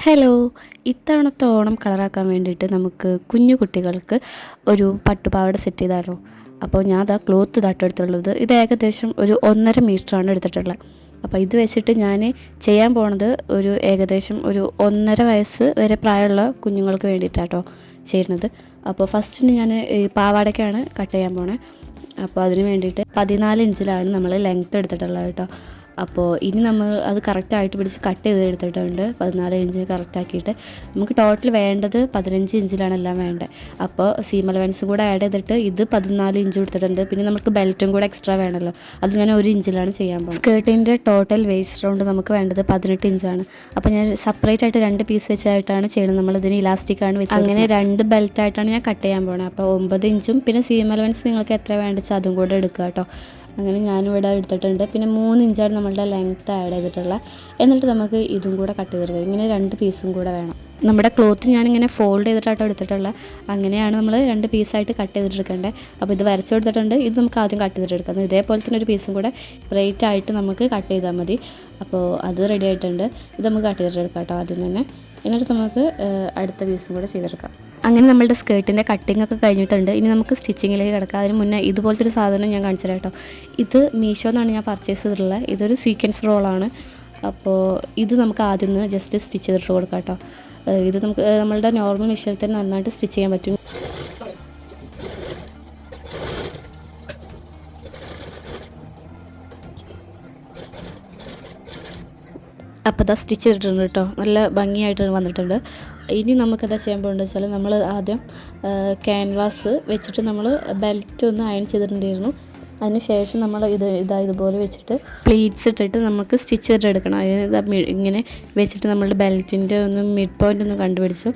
Hello, ഇത്തവണത്തെ ഓണം കളറാക്കാൻ വേണ്ടിയിട്ട് നമുക്ക് കുഞ്ഞു കുട്ടികൾക്ക് ഒരു പട്ടുപാവാട സെറ്റ് ചെയ്താലോ. അപ്പോൾ ഞാൻ അതാ ക്ലോത്ത് എടുത്തുള്ളത്. ഇത് ഏകദേശം ഒരു 1.5 മീറ്ററാണ് എടുത്തിട്ടുള്ളത്. അപ്പോൾ ഇത് വെച്ചിട്ട് ഞാൻ ചെയ്യാൻ പോണത് ഏകദേശം ഒരു 1.5 വയസ്സ് വരെ പ്രായമുള്ള കുഞ്ഞുങ്ങൾക്ക് വേണ്ടിയിട്ടാട്ടോ ചെയ്യുന്നത്. അപ്പോൾ ഫസ്റ്റിന് ഞാൻ ഈ പാവാടയ്ക്കാണ് കട്ട് ചെയ്യാൻ പോണേ. അപ്പോൾ അതിന് വേണ്ടിയിട്ട് 14 ഇഞ്ചിലാണ് നമ്മൾ ലെങ്ത്ത് എടുത്തിട്ടുള്ളത് കേട്ടോ. അപ്പോൾ ഇനി നമ്മൾ അത് കറക്റ്റായിട്ട് പിടിച്ച് കട്ട് ചെയ്തെടുത്തിട്ടുണ്ട്. 14 ഇഞ്ച് കറക്റ്റാക്കിയിട്ട് നമുക്ക് ടോട്ടൽ വേണ്ടത് 15 ഇഞ്ചിലാണ് എല്ലാം വേണ്ടത്. അപ്പോൾ സീം അലവൻസ് കൂടെ ആഡ് ചെയ്തിട്ട് ഇത് 14 ഇഞ്ച് കൊടുത്തിട്ടുണ്ട്. പിന്നെ നമുക്ക് ബെൽറ്റും കൂടെ എക്സ്ട്രാ വേണമല്ലോ, അത് ഞാൻ 1 ഇഞ്ചിലാണ് ചെയ്യാൻ പോകുന്നത്. സ്കേർട്ടിൻ്റെ ടോട്ടൽ വേസ്റ്റ് റൗണ്ട് നമുക്ക് വേണ്ടത് 18 ഇഞ്ചാണ്. അപ്പോൾ ഞാൻ സെപ്പറേറ്റ് ആയിട്ട് 2 പീസ് വെച്ചായിട്ടാണ് ചെയ്യുന്നത്. നമ്മളിതിന് ഇലാസ്റ്റിക്കാണ് വെച്ചത്. അങ്ങനെ 2 ബെൽറ്റായിട്ടാണ് ഞാൻ കട്ട് ചെയ്യാൻ പോകുന്നത്. അപ്പോൾ 9 ഇഞ്ചും പിന്നെ സീം അലവൻസ് നിങ്ങൾക്ക് എത്ര വേണ്ടിച്ചാൽ അതും കൂടെ എടുക്കുക കേട്ടോ. അങ്ങനെ ഞാനിവിടെ എടുത്തിട്ടുണ്ട്. പിന്നെ 3 ഇഞ്ചാണ് നമ്മളുടെ ലെങ്ത്ത് ആഡ് ചെയ്തിട്ടുള്ളത്. എന്നിട്ട് നമുക്ക് ഇതും കൂടെ കട്ട് ചെയ്തെടുക്കുക. ഇങ്ങനെ 2 പീസും കൂടെ വേണം. നമ്മുടെ ക്ലോത്ത് ഞാനിങ്ങനെ ഫോൾഡ് ചെയ്തിട്ടാട്ടോ എടുത്തിട്ടുള്ളത്. അങ്ങനെയാണ് നമ്മൾ 2 പീസായിട്ട് കട്ട് ചെയ്തിട്ടെടുക്കേണ്ടത്. അപ്പോൾ ഇത് വരച്ചു കൊടുത്തിട്ടുണ്ട്. ഇത് നമുക്ക് ആദ്യം കട്ട് ചെയ്തെടുക്കാം. ഇതേപോലെ തന്നെ ഒരു പീസും കൂടെ സ്ട്രെയിറ്റ് ആയിട്ട് നമുക്ക് കട്ട് ചെയ്താൽ മതി. അപ്പോൾ അത് റെഡി ആയിട്ടുണ്ട്. ഇത് നമുക്ക് കട്ട് ചെയ്തിട്ടെടുക്കാം കേട്ടോ ആദ്യം തന്നെ. എന്നിട്ട് നമുക്ക് അടുത്ത പീസും കൂടെ ചെയ്തെടുക്കാം. അങ്ങനെ നമ്മളുടെ സ്കേർട്ടിൻ്റെ കട്ടിംഗ് ഒക്കെ കഴിഞ്ഞിട്ടുണ്ട്. ഇനി നമുക്ക് സ്റ്റിച്ചിങ്ങിലേക്ക് കിടക്കാം. അതിന് മുന്നേ ഇതുപോലത്തെ ഒരു സാധനം ഞാൻ കാണിച്ചു തരാം കേട്ടോ. ഇത് മീഷോ എന്നാണ് ഞാൻ പർച്ചേസ് ചെയ്തിട്ടുള്ളത്. ഇതൊരു സീക്വൻസ് റോളാണ്. അപ്പോൾ ഇത് നമുക്ക് ആദ്യം ഒന്ന് ജസ്റ്റ് സ്റ്റിച്ച് ചെയ്തിട്ട് കൊടുക്കാം കേട്ടോ. ഇത് നമുക്ക് നമ്മളുടെ നോർമൽ മെഷീനിൽ തന്നെ നന്നായിട്ട് സ്റ്റിച്ച് ചെയ്യാൻ പറ്റും. അപ്പോൾ അതാ സ്റ്റിച്ച് ചെയ്തിട്ടുണ്ട് കേട്ടോ. നല്ല ഭംഗിയായിട്ട് വന്നിട്ടുണ്ട്. ഇനി നമുക്കെന്താ ചെയ്യാൻ പോകുന്നത് വെച്ചാൽ നമ്മൾ ആദ്യം ക്യാൻവാസ് വെച്ചിട്ട് നമ്മൾ ബെൽറ്റ് ഒന്ന് അയൺ ചെയ്തിട്ടുണ്ടായിരുന്നു. അതിന് ശേഷം നമ്മൾ ഇതുപോലെ വെച്ചിട്ട് പ്ലീറ്റ്സ് ഇട്ടിട്ട് നമുക്ക് സ്റ്റിച്ച് ചെയ്തെടുക്കണം. അതിന് ഇങ്ങനെ വെച്ചിട്ട് നമ്മളുടെ ബെൽറ്റിൻ്റെ ഒന്ന് മിഡ് പോയിൻ്റ് ഒന്ന് കണ്ടുപിടിച്ചു.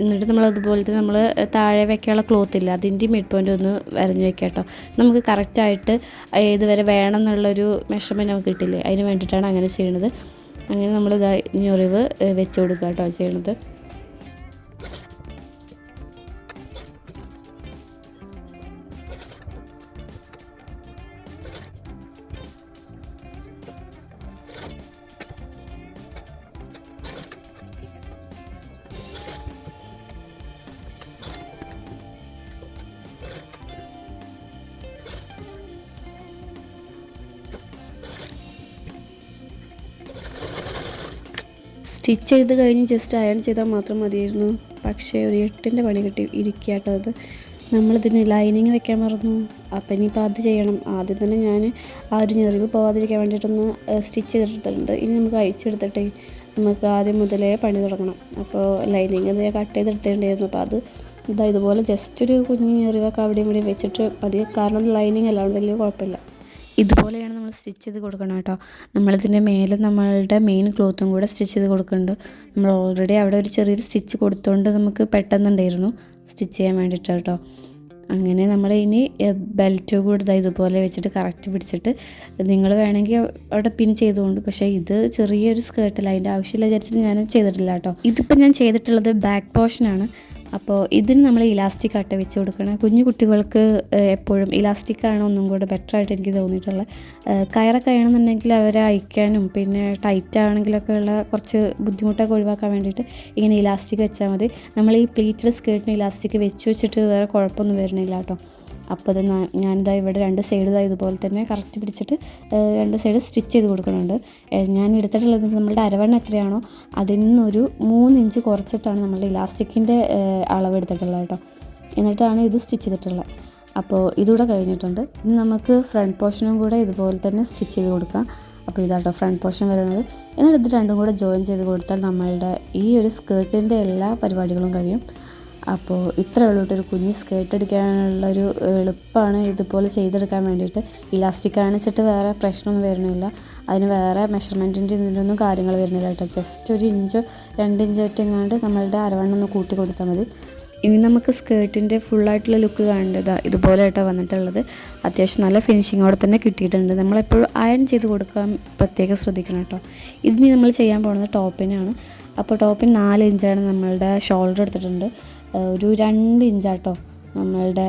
എന്നിട്ട് നമ്മൾ അതുപോലെ തന്നെ നമ്മൾ താഴെ വെക്കാനുള്ള ക്ലോത്ത് ഇല്ല, അതിൻ്റെ മിഡ് പോയിൻ്റ് ഒന്ന് വരഞ്ഞ് വെക്കാം കേട്ടോ. നമുക്ക് കറക്റ്റായിട്ട് ഏതുവരെ വേണം എന്നുള്ളൊരു മെഷർമെൻറ്റ് നമുക്ക് കിട്ടില്ലേ, അതിന് വേണ്ടിയിട്ടാണ് അങ്ങനെ ചെയ്യുന്നത്. അങ്ങനെ നമ്മൾ ഞൊറിവ് വെച്ച് കൊടുക്കുക കേട്ടോ ചെയ്യണത്. സ്റ്റിച്ച് ചെയ്ത് കഴിഞ്ഞ് ജസ്റ്റ് അയൺ ചെയ്താൽ മാത്രം മതിയായിരുന്നു. പക്ഷേ ഒരു 8ൻ്റെ പണി കിട്ടി ഇരിക്കുക കേട്ടോ. അത് നമ്മളിതിന് ലൈനിങ് വെക്കാൻ മറന്നു. അപ്പം ഇനിയിപ്പോൾ അത് ചെയ്യണം. ആദ്യം തന്നെ ഞാൻ ആ ഒരു ഞെറിവ് പോകാതിരിക്കാൻ വേണ്ടിയിട്ടൊന്ന് സ്റ്റിച്ച് ചെയ്തെടുത്തിട്ടുണ്ട്. ഇനി നമുക്ക് അയച്ചെടുത്തിട്ട് നമുക്ക് ആദ്യം മുതലേ പണി തുടങ്ങണം. അപ്പോൾ ലൈനിങ് അത് കട്ട് ചെയ്തെടുത്തിട്ടുണ്ടായിരുന്നു. അപ്പോൾ അത് ഇതുപോലെ ജസ്റ്റ് ഒരു കുഞ്ഞ് ഞെറിവൊക്കെ അവിടെയും ഇവിടെയും വെച്ചിട്ട് മതി. കാരണം ലൈനിങ് എല്ലാം വലിയ കുഴപ്പമില്ല. ഇതുപോലെയാണ് നമ്മൾ സ്റ്റിച്ച് ചെയ്ത് കൊടുക്കണം കേട്ടോ. നമ്മളിതിൻ്റെ മേലെ നമ്മളുടെ മെയിൻ ക്ലോത്തും കൂടെ സ്റ്റിച്ച് ചെയ്ത് കൊടുക്കുന്നുണ്ട്. നമ്മൾ ഓൾറെഡി അവിടെ ഒരു ചെറിയൊരു സ്റ്റിച്ച് കൊടുത്തുകൊണ്ട് നമുക്ക് പെട്ടെന്നുണ്ടായിരുന്നു സ്റ്റിച്ച് ചെയ്യാൻ വേണ്ടിയിട്ട് കേട്ടോ. അങ്ങനെ നമ്മൾ ഇനി ബെൽറ്റ് കൂടെ ഇതുപോലെ വെച്ചിട്ട് കറക്റ്റ് പിടിച്ചിട്ട് നിങ്ങൾ വേണമെങ്കിൽ അവിടെ പിൻ ചെയ്തുകൊണ്ട്, പക്ഷേ ഇത് ചെറിയൊരു സ്കേർട്ടില്ല, അതിൻ്റെ ആവശ്യമില്ല വിചാരിച്ചിട്ട് ഞാൻ ചെയ്തിട്ടില്ല കേട്ടോ. ഇതിപ്പോൾ ഞാൻ ചെയ്തിട്ടുള്ളത് ബാക്ക് പോർഷനാണ്. അപ്പോൾ ഇതിന് നമ്മൾ ഇലാസ്റ്റിക് ആയിട്ട് വെച്ച് കൊടുക്കണം. കുഞ്ഞു കുട്ടികൾക്ക് എപ്പോഴും ഇലാസ്റ്റിക്കാണ് ഒന്നും കൂടെ ബെറ്ററായിട്ട് എനിക്ക് തോന്നിയിട്ടുള്ളത്. കയറൊക്കെ ആണെന്നുണ്ടെങ്കിൽ അവരെ അയക്കാനും പിന്നെ ടൈറ്റ് ആണെങ്കിലൊക്കെ ഉള്ള കുറച്ച് ബുദ്ധിമുട്ടൊക്കെ ഒഴിവാക്കാൻ വേണ്ടിയിട്ട് ഇങ്ങനെ ഇലാസ്റ്റിക് വെച്ചാൽ മതി. നമ്മൾ ഈ പ്ലീറ്റഡ് സ്കേർട്ടിന് ഇലാസ്റ്റിക് വെച്ചിട്ട് വേറെ കുഴപ്പമൊന്നും വരുന്നില്ല കേട്ടോ. അപ്പോൾ അത് ഞാനിതാ ഇവിടെ 2 സൈഡ് ഇതുപോലെ തന്നെ കറക്റ്റ് പിടിച്ചിട്ട് 2 സൈഡ് സ്റ്റിച്ച് ചെയ്ത് കൊടുക്കുന്നുണ്ട്. ഞാൻ എടുത്തിട്ടുള്ളത് നമ്മളുടെ അരവണ്ണം എത്രയാണോ അതിൽ നിന്നൊരു 3 ഇഞ്ച് കുറച്ചിട്ടാണ് നമ്മളുടെ ഇലാസ്റ്റിക്കിൻ്റെ അളവ് എടുത്തിട്ടുള്ളത് കേട്ടോ. എന്നിട്ടാണ് ഇത് സ്റ്റിച്ച് ചെയ്തിട്ടുള്ളത്. അപ്പോൾ ഇതുകൂടെ കഴിഞ്ഞിട്ടുണ്ട്. ഇനി നമുക്ക് ഫ്രണ്ട് പോർഷനും കൂടെ ഇതുപോലെ തന്നെ സ്റ്റിച്ച് ചെയ്ത് കൊടുക്കാം. അപ്പോൾ ഇതാട്ടോ ഫ്രണ്ട് പോർഷൻ വരുന്നത്. എന്നിട്ട് ഇത് രണ്ടും കൂടെ ജോയിൻ ചെയ്ത് കൊടുത്താൽ നമ്മളുടെ ഈ ഒരു സ്കേർട്ടിൻ്റെ എല്ലാ പരിപാടികളും കഴിയും. അപ്പോൾ ഇത്ര ഉള്ളൂട്ടൊരു കുഞ്ഞ് സ്കേർട്ട് അടിക്കാനുള്ളൊരു എളുപ്പമാണ് ഇതുപോലെ ചെയ്തെടുക്കാൻ വേണ്ടിയിട്ട്. ഇലാസ്റ്റിക് കാണിച്ചിട്ട് വേറെ പ്രശ്നമൊന്നും വരുന്നില്ല. അതിന് വേറെ മെഷർമെൻറ്റിൻ്റെ ഇതിൻ്റെയൊന്നും കാര്യങ്ങൾ വരുന്നില്ല കേട്ടോ. ജസ്റ്റ് 1 ഇഞ്ചോ 2 ഇഞ്ചോ ഒറ്റങ്ങാണ്ട് നമ്മളുടെ അരവണ്ണം ഒന്ന് കൂട്ടി കൊടുത്താൽ മതി. ഇനി നമുക്ക് സ്കേർട്ടിൻ്റെ ഫുള്ളായിട്ടുള്ള ലുക്ക് കാണേണ്ടത് ഇതുപോലെ ആയിട്ടോ വന്നിട്ടുള്ളത്. അത്യാവശ്യം നല്ല ഫിനിഷിങ്ങോടെ തന്നെ കിട്ടിയിട്ടുണ്ട്. നമ്മളെപ്പോഴും അയൺ ചെയ്ത് കൊടുക്കാൻ പ്രത്യേകം ശ്രദ്ധിക്കണം കേട്ടോ. ഇതിന് നമ്മൾ ചെയ്യാൻ പോകുന്നത് ടോപ്പിനാണ്. അപ്പോൾ ടോപ്പിന് 4 ഇഞ്ചാണ് നമ്മളുടെ ഷോൾഡർ എടുത്തിട്ടുണ്ട്. ഒരു 2 ഇഞ്ചാട്ടോ നമ്മളുടെ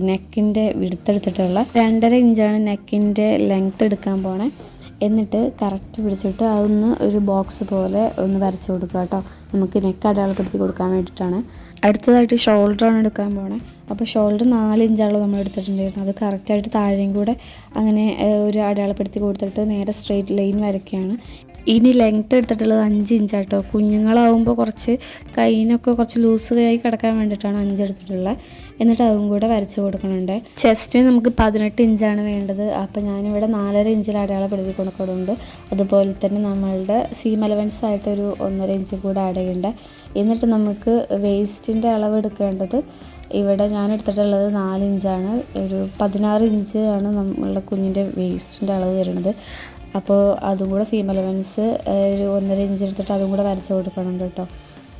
നെക്കിൻ്റെ വിടുത്തെടുത്തിട്ടുള്ള 2.5 ഇഞ്ചാണ് നെക്കിൻ്റെ ലെങ്ത്ത് എടുക്കാൻ പോണേ. എന്നിട്ട് കറക്റ്റ് പിടിച്ചിട്ട് അതൊന്ന് ഒരു ബോക്സ് പോലെ ഒന്ന് വരച്ച് കൊടുക്കുക കേട്ടോ. നമുക്ക് നെക്ക് അടയാളപ്പെടുത്തി കൊടുക്കാൻ വേണ്ടിയിട്ടാണ്. അടുത്തതായിട്ട് ഷോൾഡറാണ് എടുക്കാൻ പോണേ. അപ്പോൾ ഷോൾഡർ 4 ഇഞ്ചാണ് നമ്മൾ എടുത്തിട്ടുണ്ടായിരുന്നു. അത് കറക്റ്റായിട്ട് താഴെയും കൂടെ അങ്ങനെ ഒരു അടയാളപ്പെടുത്തി കൊടുത്തിട്ട് നേരെ സ്ട്രെയിറ്റ് ലൈൻ വരയ്ക്കുകയാണ്. ഇനി ലെങ്ത്ത് എടുത്തിട്ടുള്ളത് 5 ഇഞ്ചാട്ടോ. കുഞ്ഞുങ്ങളാവുമ്പോൾ കുറച്ച് കൈയിനൊക്കെ കുറച്ച് ലൂസ് ആയി കിടക്കാൻ വേണ്ടിയിട്ടാണ് 5 എടുത്തിട്ടുള്ളത്. എന്നിട്ട് അതും കൂടെ വരച്ച് കൊടുക്കുന്നുണ്ട്. ചെസ്റ്റിന് നമുക്ക് 18 ഇഞ്ചാണ് വേണ്ടത്. അപ്പോൾ ഞാനിവിടെ 4.5 ഇഞ്ചിൽ അടയാളപ്പെടുത്തി കൊടുക്കുന്നുണ്ട്. അതുപോലെ തന്നെ നമ്മളുടെ സീം അലവൻസ് ആയിട്ട് ഒരു 1.5 ഇഞ്ച് കൂടെ ആഡ് ചെയ്യേണ്ടത്. എന്നിട്ട് നമുക്ക് വേസ്റ്റിൻ്റെ അളവ് എടുക്കേണ്ടത് ഇവിടെ ഞാൻ എടുത്തിട്ടുള്ളത് 4 ഇഞ്ചാണ്. ഒരു 16 ഇഞ്ച് ആണ് നമ്മളുടെ കുഞ്ഞിൻ്റെ വേസ്റ്റിൻ്റെ അളവ് വരുന്നത്. അപ്പോൾ അതും കൂടെ സീം അലവൻസ് ഒരു 1.5 ഇഞ്ച് എടുത്തിട്ട് അതും കൂടെ വരച്ച് കൊടുക്കണം കേട്ടോ.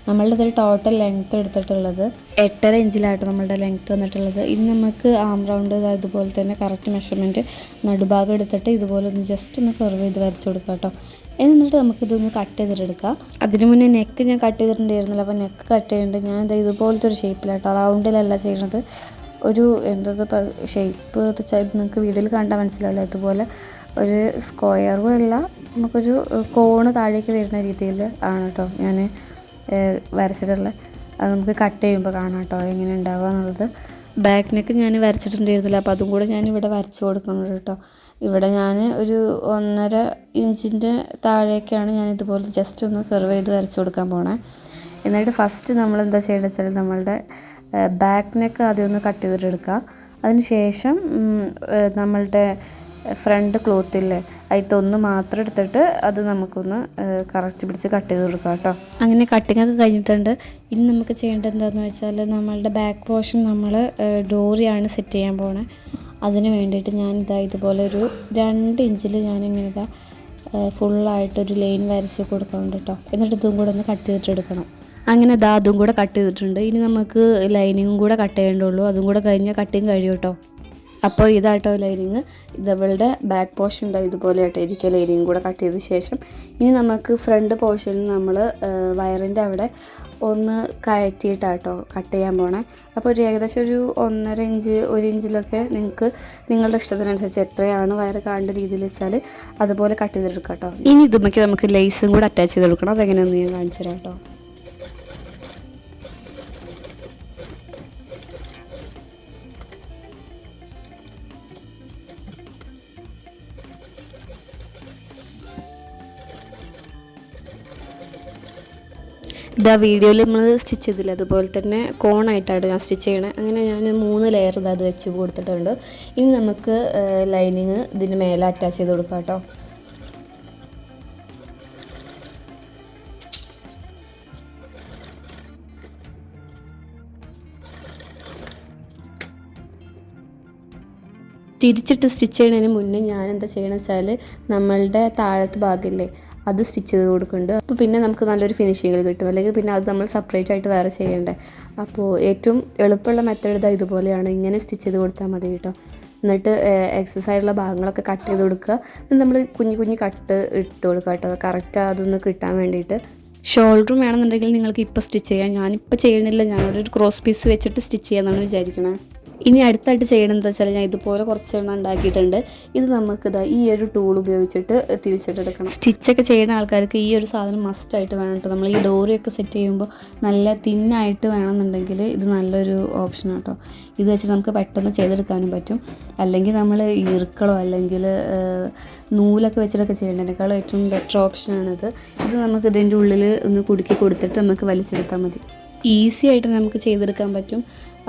നമ്മളുടെ ഇതിൽ ടോട്ടൽ ലെങ്ത്ത് എടുത്തിട്ടുള്ളത് 8.5 ഇഞ്ചിലായിട്ട് നമ്മളുടെ ലെങ്ത്ത് വന്നിട്ടുള്ളത്. ഇനി നമുക്ക് ആം റൗണ്ട് അതുപോലെ തന്നെ കറക്റ്റ് മെഷർമെൻറ്റ് നടുഭാഗം എടുത്തിട്ട് ഇതുപോലെ ഒന്ന് ജസ്റ്റ് ഒന്ന് കർവ് ചെയ്ത് വരച്ച് കൊടുക്കാം കേട്ടോ. എന്നിട്ട് നമുക്കിതൊന്ന് കട്ട് ചെയ്തിട്ടെടുക്കാം. അതിന് മുന്നേ നെക്ക് ഞാൻ കട്ട് ചെയ്തിട്ടുണ്ടായിരുന്നില്ല. അപ്പോൾ നെക്ക് കട്ട് ചെയ്യേണ്ടത് ഞാൻ ഇതുപോലത്തെ ഒരു ഷേപ്പിലാട്ടോ, റൗണ്ടിലല്ല ചെയ്യുന്നത്. ഒരു എന്താ ഷേപ്പ് നിങ്ങൾക്ക് വീഡിയോയിൽ കണ്ടാൽ മനസ്സിലാവില്ല. അതുപോലെ ഒരു സ്ക്വയറും അല്ല, നമുക്കൊരു കോണ് താഴേക്ക് വരുന്ന രീതിയിൽ ആണ് കേട്ടോ ഞാൻ വരച്ചിട്ടുള്ളത്. അത് നമുക്ക് കട്ട് ചെയ്യുമ്പോൾ കാണാം കേട്ടോ എങ്ങനെ ഉണ്ടാവുക എന്നുള്ളത്. ബാക്ക് നെക്ക് ഞാൻ വരച്ചിട്ടുണ്ടായിരുന്നില്ല. അപ്പോൾ അതും കൂടെ ഞാൻ ഇവിടെ വരച്ച് കൊടുക്കുന്നുണ്ട് കേട്ടോ. ഇവിടെ ഞാൻ ഒരു 1.5 ഇഞ്ചിൻ്റെ താഴേക്കാണ് ഞാൻ ഇതുപോലെ ജസ്റ്റ് ഒന്ന് കർവ് ചെയ്ത് വരച്ച് കൊടുക്കാൻ പോണേ. എന്നിട്ട് ഫസ്റ്റ് നമ്മൾ എന്താ ചെയ്യേണ്ടത് വെച്ചാൽ നമ്മളുടെ ബാക്ക് നെക്ക് ആദ്യം ഒന്ന് കട്ട് ചെയ്തിട്ടെടുക്കുക. അതിന് ശേഷം നമ്മളുടെ ഫ്രണ്ട് ക്ലോത്തില്ലേ അതിലൊന്ന് മാത്രം എടുത്തിട്ട് അത് നമുക്കൊന്ന് കറക്റ്റ് പിടിച്ച് കട്ട് ചെയ്ത് കൊടുക്കാം കേട്ടോ. അങ്ങനെ കട്ടിങ്ങൊക്കെ കഴിഞ്ഞിട്ടുണ്ട്. ഇനി നമുക്ക് ചെയ്യേണ്ടത് എന്താണെന്ന് വെച്ചാൽ നമ്മളുടെ ബാക്ക് പോർഷൻ നമ്മൾ ഡോറിയാണ് സെറ്റ് ചെയ്യാൻ പോണേ. അതിന് വേണ്ടിയിട്ട് ഞാനിതാ ഇതുപോലെ ഒരു 2 ഇഞ്ചിൽ ഞാനിങ്ങനെ ഇതാ ഫുള്ളായിട്ടൊരു ലൈൻ വരച്ച് കൊടുക്കുന്നുണ്ട് കേട്ടോ. എന്നിട്ട് ഇതും കൂടെ ഒന്ന് കട്ട് ചെയ്തിട്ടെടുക്കണം. അങ്ങനെ ഇതാ അതും കൂടെ കട്ട് ചെയ്തിട്ടുണ്ട്. ഇനി നമുക്ക് ലൈനിങ്ങും കൂടെ കട്ട് ചെയ്യേണ്ടുള്ളൂ. അതും കൂടെ കഴിഞ്ഞാൽ കട്ടിങ് കഴിയും കേട്ടോ. അപ്പോൾ ഇതായിട്ടോ ലൈനിങ്. ഇതവളുടെ ബാക്ക് പോർഷൻ ഉണ്ടാവും ഇതുപോലെ ആയിട്ട് ഇരിക്കുക. ലൈനിങ് കൂടെ കട്ട് ചെയ്ത ശേഷം ഇനി നമുക്ക് ഫ്രണ്ട് പോർഷനിൽ നമ്മൾ വയറിൻ്റെ അവിടെ ഒന്ന് കയറ്റിയിട്ടാട്ടോ കട്ട് ചെയ്യാൻ പോണേ. അപ്പോൾ ഒരു ഏകദേശം ഒരു 1.5 ഇഞ്ച് 1 ഇഞ്ചിലൊക്കെ നിങ്ങൾക്ക് നിങ്ങളുടെ ഇഷ്ടത്തിനനുസരിച്ച് എത്രയാണ് വയറ് കാണേണ്ട രീതിയിൽ വെച്ചാൽ അതുപോലെ കട്ട് ചെയ്തെടുക്കാം കേട്ടോ. ഇനി ഇതുമ്മക്ക് നമുക്ക് ലേസും കൂടെ അറ്റാച്ച് ചെയ്ത് കൊടുക്കണം. അതെങ്ങനെയാണെന്ന് ഞാൻ കാണിച്ചു തരാം കേട്ടോ. ഇതാ വീഡിയോയിൽ നമ്മൾ സ്റ്റിച്ച് ചെയ്തില്ല, അതുപോലെ തന്നെ കോണായിട്ടാണ് ഞാൻ സ്റ്റിച്ച് ചെയ്യണേ. അങ്ങനെ ഞാൻ 3 ലെയർ അത് വെച്ച് കൊടുത്തിട്ടുണ്ട്. ഇനി നമുക്ക് ലൈനിങ് ഇതിന് മേലെ അറ്റാച്ച് ചെയ്ത് കൊടുക്കാം കേട്ടോ. തിരിച്ചിട്ട് സ്റ്റിച്ച് ചെയ്യുന്നതിന് മുന്നേ ഞാൻ എന്താ ചെയ്യണമെന്ന് വെച്ചാൽ നമ്മളുടെ താഴത്തെ ഭാഗമില്ലേ അത് സ്റ്റിച്ച് ചെയ്ത് കൊടുക്കുന്നുണ്ട്. അപ്പോൾ പിന്നെ നമുക്ക് നല്ലൊരു ഫിനിഷിങ്ങിൽ കിട്ടും. അല്ലെങ്കിൽ പിന്നെ അത് നമ്മൾ സെപ്പറേറ്റ് ആയിട്ട് വേറെ ചെയ്യേണ്ടേ. അപ്പോൾ ഏറ്റവും എളുപ്പമുള്ള മെത്തേഡ് ഇതുപോലെയാണ്. ഇങ്ങനെ സ്റ്റിച്ച് ചെയ്ത് കൊടുത്താൽ മതി കേട്ടോ. എന്നിട്ട് എക്സസ് ആയിട്ടുള്ള ഭാഗങ്ങളൊക്കെ കട്ട് ചെയ്ത് കൊടുക്കുക. നമ്മൾ കുഞ്ഞു കട്ട് ഇട്ട് കൊടുക്കുക കേട്ടോ, കറക്റ്റ് അതൊന്ന് കിട്ടാൻ വേണ്ടിയിട്ട്. ഷോൾഡറും വേണമെന്നുണ്ടെങ്കിൽ നിങ്ങൾക്ക് ഇപ്പോൾ സ്റ്റിച്ച് ചെയ്യാം. ഞാനിപ്പോൾ ചെയ്യണില്ല, ഞാനവിടെ ഒരു ക്രോസ് പീസ് വെച്ചിട്ട് സ്റ്റിച്ച് ചെയ്യാമെന്നാണ് വിചാരിക്കണത്. ഇനി അടുത്തായിട്ട് ചെയ്യണമെന്ന് വെച്ചാൽ ഞാൻ ഇതുപോലെ കുറച്ച് എണ്ണം ഉണ്ടാക്കിയിട്ടുണ്ട്. ഇത് നമുക്കിതാ ഈ ഒരു ടൂൾ ഉപയോഗിച്ചിട്ട് തിരിച്ചിട്ടെടുക്കണം. സ്റ്റിച്ചൊക്കെ ചെയ്യുന്ന ആൾക്കാർക്ക് ഈ ഒരു സാധനം മസ്റ്റായിട്ട് വേണം കേട്ടോ. നമ്മൾ ഈ ഡോറിയൊക്കെ സെറ്റ് ചെയ്യുമ്പോൾ നല്ല തിന്നായിട്ട് വേണമെന്നുണ്ടെങ്കിൽ ഇത് നല്ലൊരു ഓപ്ഷനാണ് കേട്ടോ. ഇത് വെച്ചിട്ട് നമുക്ക് പെട്ടെന്ന് ചെയ്തെടുക്കാനും പറ്റും. അല്ലെങ്കിൽ നമ്മൾ ഇറുക്കളോ അല്ലെങ്കിൽ നൂലൊക്കെ വെച്ചിട്ടൊക്കെ ചെയ്യേണ്ടതിനേക്കാളും ഏറ്റവും ബെറ്റർ ഓപ്ഷനാണിത്. ഇത് നമുക്ക് ഇതിൻ്റെ ഉള്ളിൽ ഒന്ന് കുടുക്കി കൊടുത്തിട്ട് നമുക്ക് വലിച്ചെടുത്താൽ മതി. ഈസി ആയിട്ട് നമുക്ക് ചെയ്തെടുക്കാൻ പറ്റും.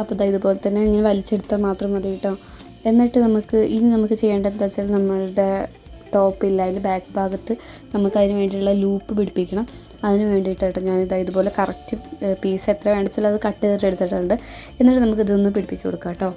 അപ്പോൾ ഇതുപോലെ തന്നെ ഇങ്ങനെ വലിച്ചെടുത്താൽ മാത്രം മതി കേട്ടോ. എന്നിട്ട് നമുക്ക് ചെയ്യേണ്ടത് എന്താ വെച്ചാൽ നമ്മളുടെ ടോപ്പില്ല അതിൻ്റെ ബാക്ക് ഭാഗത്ത് നമുക്ക് അതിന് വേണ്ടിയിട്ടുള്ള ലൂപ്പ് പിടിപ്പിക്കണം. അതിന് വേണ്ടിയിട്ടായിട്ട് ഇതുപോലെ കറക്റ്റ് പീസ് എത്ര വേണ്ടിച്ചാൽ അത് കട്ട് ചെയ്തിട്ട് എടുത്തിട്ടുണ്ട്. എന്നിട്ട് നമുക്ക് ഇതൊന്ന് പിടിപ്പിച്ച് കൊടുക്കാം കേട്ടോ.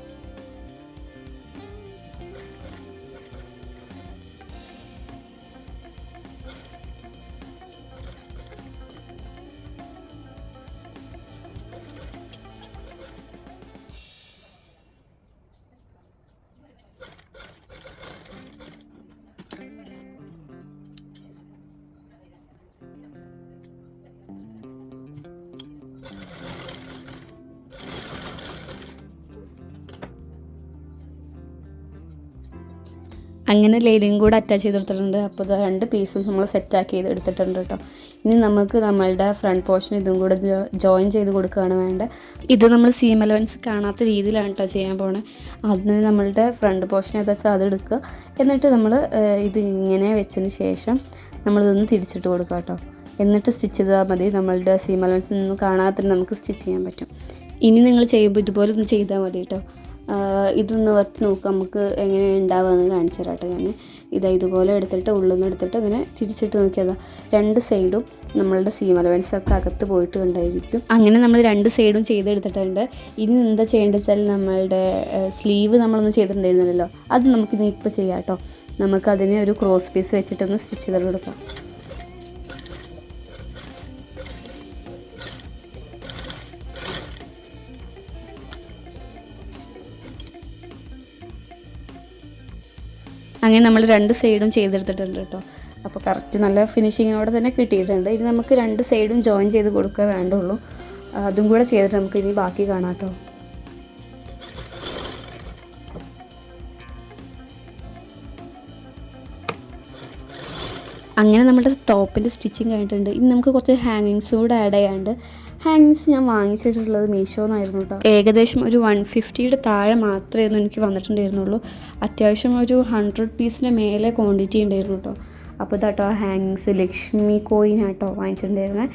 അങ്ങനെ ലൈനിങ് കൂടെ അറ്റാച്ച് ചെയ്തെടുത്തിട്ടുണ്ട്. അപ്പോൾ ഇത് 2 പീസും നമ്മൾ സെറ്റാക്കി എടുത്തിട്ടുണ്ട് കേട്ടോ. ഇനി നമുക്ക് നമ്മളുടെ ഫ്രണ്ട് പോർഷൻ ഇതും കൂടെ ജോയിൻ ചെയ്ത് കൊടുക്കുകയാണ് വേണ്ടത്. ഇത് നമ്മൾ സീം അലവൻസ് കാണാത്ത രീതിയിലാണ് കേട്ടോ ചെയ്യാൻ പോണത്. അതിന് നമ്മളുടെ ഫ്രണ്ട് പോർഷൻ ഏതാ വെച്ചാൽ അതെടുക്കുക. എന്നിട്ട് നമ്മൾ ഇത് ഇങ്ങനെ വെച്ചതിന് ശേഷം നമ്മളിതൊന്ന് തിരിച്ചിട്ട് കൊടുക്കുക കേട്ടോ. എന്നിട്ട് സ്റ്റിച്ച് ചെയ്താൽ മതി. നമ്മളുടെ സീം അലവൻസിൽ നിന്ന് കാണാതെ നമുക്ക് സ്റ്റിച്ച് ചെയ്യാൻ പറ്റും. ഇനി നിങ്ങൾ ചെയ്യുമ്പോൾ ഇതുപോലെ ഒന്ന് ചെയ്താൽ മതി കേട്ടോ. ഇതൊന്ന് വത്ത് നോക്കുക, നമുക്ക് എങ്ങനെ ഉണ്ടാവുകയെന്ന് കാണിച്ചു തരാം കേട്ടോ. ഞാൻ ഇതുപോലെ എടുത്തിട്ട് ഉള്ളിൽ നിന്ന് എടുത്തിട്ട് അങ്ങനെ തിരിച്ചിട്ട് നോക്കിയതാ 2 സൈഡും നമ്മളുടെ സീം അലവൻസൊക്കെ അകത്ത് പോയിട്ട് ഉണ്ടായിരിക്കും. അങ്ങനെ നമ്മൾ 2 സൈഡും ചെയ്തെടുത്തിട്ടുണ്ട്. ഇനി എന്താ ചെയ്യേണ്ടത് വെച്ചാൽ നമ്മളുടെ സ്ലീവ് നമ്മളൊന്നും ചെയ്തിട്ടുണ്ടായിരുന്നല്ലോ, അത് നമുക്കിനി ഇപ്പോൾ ചെയ്യാം കേട്ടോ. നമുക്കതിനെ ഒരു ക്രോസ് പീസ് വെച്ചിട്ടൊന്ന് സ്റ്റിച്ച് ചെയ്ത് കൊടുക്കാം. അങ്ങനെ നമ്മൾ 2 സൈഡും ചെയ്തെടുത്തിട്ടുണ്ട് കേട്ടോ. അപ്പോൾ കറക്റ്റ് നല്ല ഫിനിഷിങ്ങിനോടെ തന്നെ കിട്ടിയിട്ടുണ്ട്. ഇനി നമുക്ക് 2 സൈഡും ജോയിൻ ചെയ്ത് കൊടുക്കുക വേണ്ടുള്ളൂ. അതും കൂടെ ചെയ്തിട്ട് നമുക്ക് ഇനി ബാക്കി കാണാം കേട്ടോ. അങ്ങനെ നമ്മുടെ ടോപ്പിൻ്റെ സ്റ്റിച്ചിങ് കഴിഞ്ഞിട്ടുണ്ട്. ഇനി നമുക്ക് കുറച്ച് ഹാങ്ങിങ്സ് കൂടെ ആഡ് ചെയ്യാണ്ട്. ഹാങ്ങിങ്സ് ഞാൻ വാങ്ങിച്ചിട്ടുള്ളത് മീഷോന്നായിരുന്നു കേട്ടോ. ഏകദേശം ഒരു 150യുടെ താഴെ മാത്രമേ എനിക്ക് വന്നിട്ടുണ്ടായിരുന്നുള്ളൂ. അത്യാവശ്യം ഒരു 100 പീസിൻ്റെ മേലെ ക്വാണ്ടിറ്റി ഉണ്ടായിരുന്നു കേട്ടോ. അപ്പോൾ ഇതാട്ടോ ഹാങ്ങിങ്സ് ലക്ഷ്മി കോയിനാട്ടോ വാങ്ങിച്ചിട്ടുണ്ടായിരുന്നത്.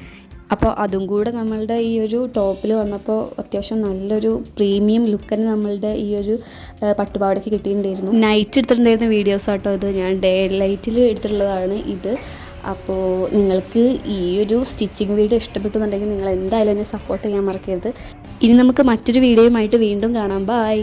അപ്പോൾ അതും കൂടെ നമ്മളുടെ ഈ ഒരു ടോപ്പിൽ വന്നപ്പോൾ അത്യാവശ്യം നല്ലൊരു പ്രീമിയം ലുക്കിന് നമ്മളുടെ ഈ ഒരു പട്ടുപാവാടയ്ക്ക് കിട്ടിയിട്ടുണ്ടായിരുന്നു. നൈറ്റ് എടുത്തിട്ടുണ്ടായിരുന്ന വീഡിയോസ് ആട്ടോ ഇത്. ഞാൻ ഡേ ലൈറ്റിൽ എടുത്തിട്ടുള്ളതാണ് ഇത്. അപ്പോൾ നിങ്ങൾക്ക് ഈ ഒരു സ്റ്റിച്ചിങ് വീഡിയോ ഇഷ്ടപ്പെട്ടെന്നുണ്ടെങ്കിൽ നിങ്ങൾ എന്തായാലും എന്നെ സപ്പോർട്ട് ചെയ്യാൻ മറക്കരുത്. ഇനി നമുക്ക് മറ്റൊരു വീഡിയോയുമായിട്ട് വീണ്ടും കാണാം. ബൈ.